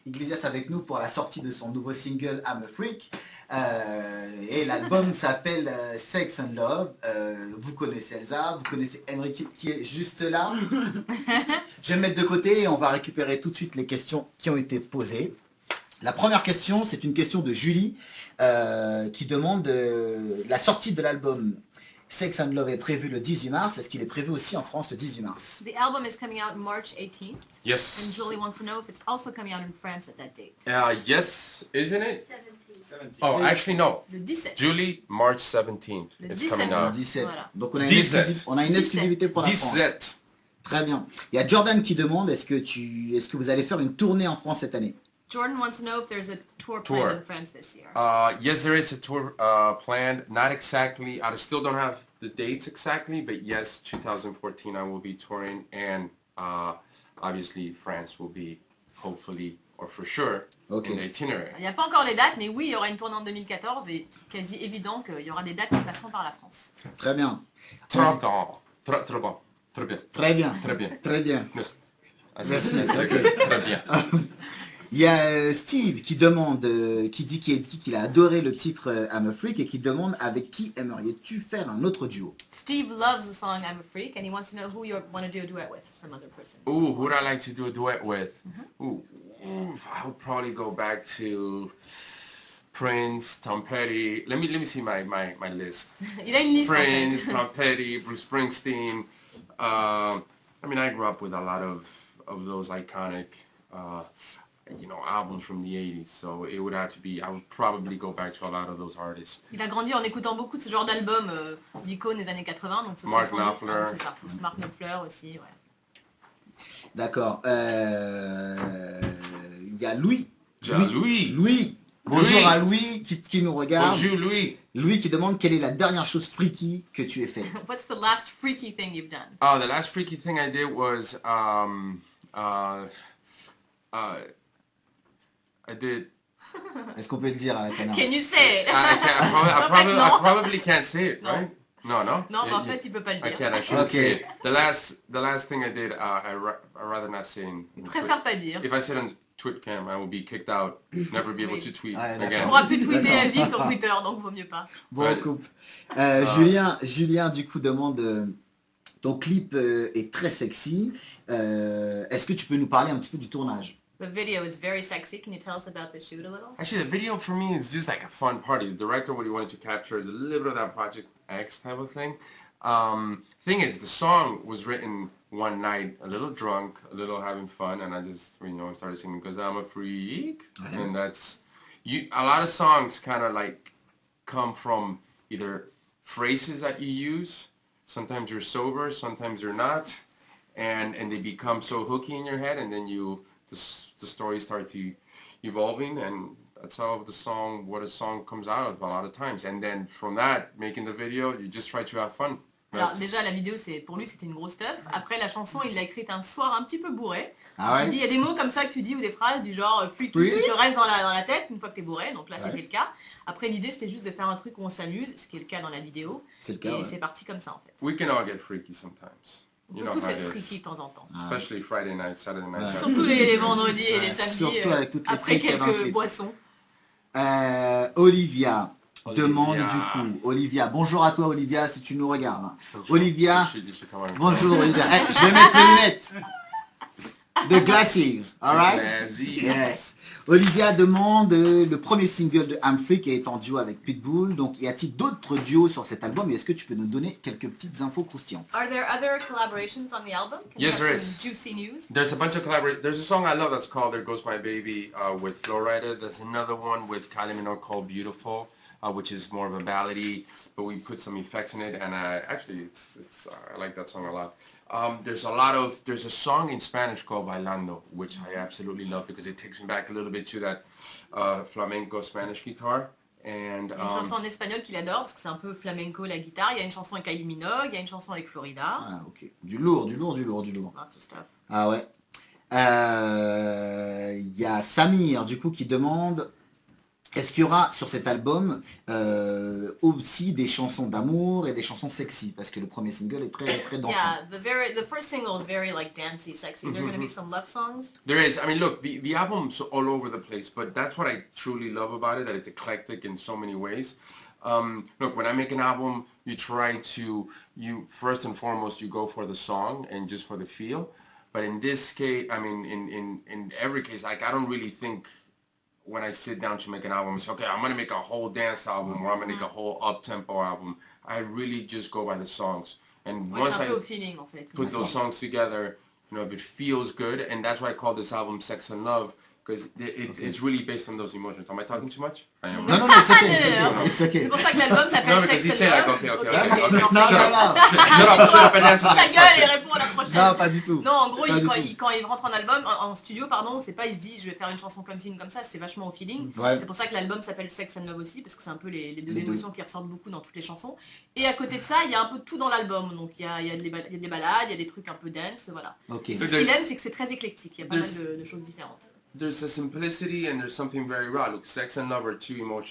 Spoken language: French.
Iglesias avec nous pour la sortie de son nouveau single I'm a Freak. Et l'album s'appelle Sex and Love. Vous connaissez Elsa, vous connaissez Enrique qui est juste là. Je vais me mettre de côté et on va récupérer tout de suite les questions qui ont été posées. La première question, c'est une question de Julie qui demande la sortie de l'album Sex and Love est prévu le 18 mars. Est-ce qu'il est prévu aussi en France le 18 mars? The album is coming out March 18th. Yes. And Julie wants to know if it's also coming out in France at that date. Yes, isn't it? 17. Oh, actually no. Le 17. Julie, March 17th. Le It's 17. coming Le out. 17. Voilà. Donc on a, 17. on a une exclusivité pour la France. 17. Très bien. Il y a Jordan qui demande est-ce que vous allez faire une tournée en France cette année? Jordan wants to know if there's a tour planned in France this year. Yes, there is a tour planned. Not exactly. I still don't have the dates exactly, but yes, 2014 I will be touring, and obviously France will be hopefully or for sure in the itinerary. Il n'y a pas encore les dates, mais oui, il y aura une tournée en 2014 et c'est quasi évident qu'il y aura des dates qui passeront par la France. Très bien. Très bon. Très bon. Très bien. Très bien. Très bien. Très bien. Merci. Ok. Très bien. Il y a Steve qui demande, qui dit qu'il a adoré le titre I'm a Freak et qui demande avec qui aimeriez-tu faire un autre duo? Steve loves the song I'm a Freak and he wants to know who you want to do a duet with, some other person. Ooh, who would I like to do a duet with? Ooh, I would probably go back to Prince, Tom Petty. Let me see my list. Il a une liste Prince, en Tom Petty, Bruce Springsteen. I mean, I grew up with a lot of those iconic, albums from the 80s. So it would have to be, I would probably go back to a lot of those artists. Il a grandi en écoutant beaucoup de ce genre d'albums d'icônes des années 80, donc ce Mark serait sans doute Knopfler. un de ces artistes. Mark Knopfler aussi, ouais. D'accord. Il y a Louis. Louis. Bonjour à Louis qui nous regarde. Bonjour Louis. Louis qui demande quelle est la dernière chose freaky que tu aies faite. What's the last freaky thing you've done? Oh, the last freaky thing I did was, I did. Est-ce qu'on peut le dire à la caméra? Can you say it? I probably can't say it, No. right? No. Non, mais en fait, il peut pas le I dire. can't. I shouldn't Okay. say it. The last thing I did, I rather not say. Il préfère pas dire. If I said on TwitCam, I will be kicked out. Never be able to tweet Ah, On again. pourra plus tweeter à vie sur Twitter, donc vaut mieux pas. Bon, on coupe. Julien du coup demande ton clip est très sexy. Est-ce que tu peux nous parler un petit peu du tournage? The video is very sexy. Can you tell us about the shoot a little? Actually, the video for me is just like a fun party. The director, what he wanted to capture is a little bit of that Project X type of thing. Thing is, the song was written one night, a little drunk, a little having fun, and I just, started singing because I'm a freak. And that's, a lot of songs kind of like come from either phrases that you use. Sometimes you're sober, sometimes you're not. And they become so hooky in your head, and then the story starts evolving, and that's how what a song comes out of a lot of times. And then from that, making the video, you just try to have fun. Alors déjà la vidéo pour lui c'était une grosse stuff. Après la chanson il l'a écrite un soir un petit peu bourré. Ah ouais? Il y a des mots comme ça que tu dis ou des phrases du genre freaky qui te restent dans la tête une fois que t'es bourré. Donc là c'était le cas. Après l'idée c'était juste de faire un truc où on s'amuse, ce qui est le cas dans la vidéo. C'est le cas. Et Ouais. c'est parti comme ça en fait. We can all get freaky sometimes. On You peut know tous how être it freaky is. de temps en temps. Especially Friday night, Saturday night. Ouais. Saturday Surtout les vendredis et les samedis Surtout avec toutes les après freaks qu'il y a dans le quelques clip. boissons. Olivia demande du coup. Olivia, bonjour à toi Olivia si tu nous regardes. Olivia, You should come on. bonjour Olivia. Hey, je vais mettre mes lunettes. The glasses, alright? Snazzy. Yes. Olivia demande le premier single de I'm Freak est en duo avec Pitbull. Donc y a-t-il d'autres duos sur cet album et est-ce que tu peux nous donner quelques petites infos croustillantes? Are there other collaborations on the album? Can you Yes, have there some is. juicy news? There's a bunch of collaborations. There's a song I love that's called There Goes My Baby with Flowrider. There's another one with Kylie Minogue called Beautiful, which is more of a ballady, but we put some effects in it, and actually I like that song a lot. There's a song in Spanish called Bailando, which I absolutely love because it takes me back a little bit to that flamenco Spanish guitar. And Il y a une chanson en espagnol qu'il adore parce que c'est un peu flamenco la guitare. Il y a une chanson avec Kylie Minogue, il y a une chanson avec Florida. Ah ok. Du lourd. Lots of stuff. Ah ouais. Il y a Samir du coup qui demande Est-ce qu'il y aura sur cet album aussi des chansons d'amour et des chansons sexy? Parce que le premier single est très dansant. Yeah, the first single is very like dancey, sexy. Is there going to be some love songs? There is. I mean, look, the album's all over the place, but that's what I truly love about it, that it's eclectic in so many ways. Look, when I make an album, you try to, first and foremost, you go for the song and just for the feel. But in this case, I mean, in every case, like, I don't really think when I sit down to make an album, it's okay, I'm going to make a whole dance album or I'm going to make a whole up-tempo album. I really just go by the songs. And once I feeling, en fait. put those songs together, you know, if it feels good, and that's why I call this album Sex and Love, because it's really based on those emotions. Am I talking too much? I am. No, it's okay. It's okay. C'est pour ça que l'album s'appelle Sex because he and said Love. like, okay. Non. Shut up and answer the Ta next gueule et question. réponds à la prochaine. Non, pas du tout. Non, en gros, Pas du quand il rentre en album, en studio, pardon, c'est pas il se dit je vais faire une chanson comme ci, une comme ça, c'est vachement au feeling. Ouais. C'est pour ça que l'album s'appelle Sex and Love aussi, parce que c'est un peu les deux Les deux. émotions qui ressortent beaucoup dans toutes les chansons. Et à côté de ça, il y a un peu de tout dans l'album. Donc il y a des balades, il y a des trucs un peu dance, voilà. Ok. Et ce qu'il aime, c'est que c'est très éclectique, il y a pas mal de choses différentes. There's a simplicity and there's something very raw. Look, Sex and Love are two emotions